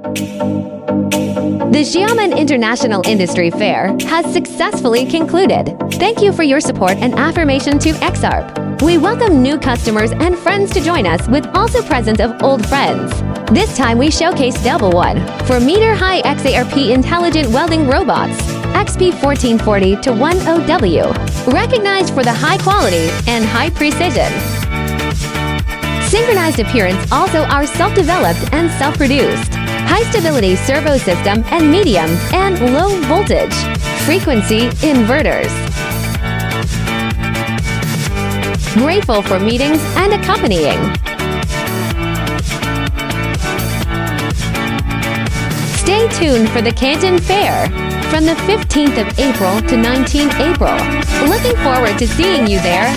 The Xiamen International Industry Fair has successfully concluded. Thank you for your support and affirmation to XARP. We welcome new customers and friends to join us, with also presence of old friends. This time we showcase Double One for meter-high XARP intelligent welding robots, XP1440 to 10W, recognized for the high quality and high precision. Synchronized appearance also are self-developed and self-produced. High stability servo system and medium and low voltage frequency inverters. Grateful for meetings and accompanying. Stay tuned for the Canton Fair from the 15th of April to 19th April. Looking forward to seeing you there.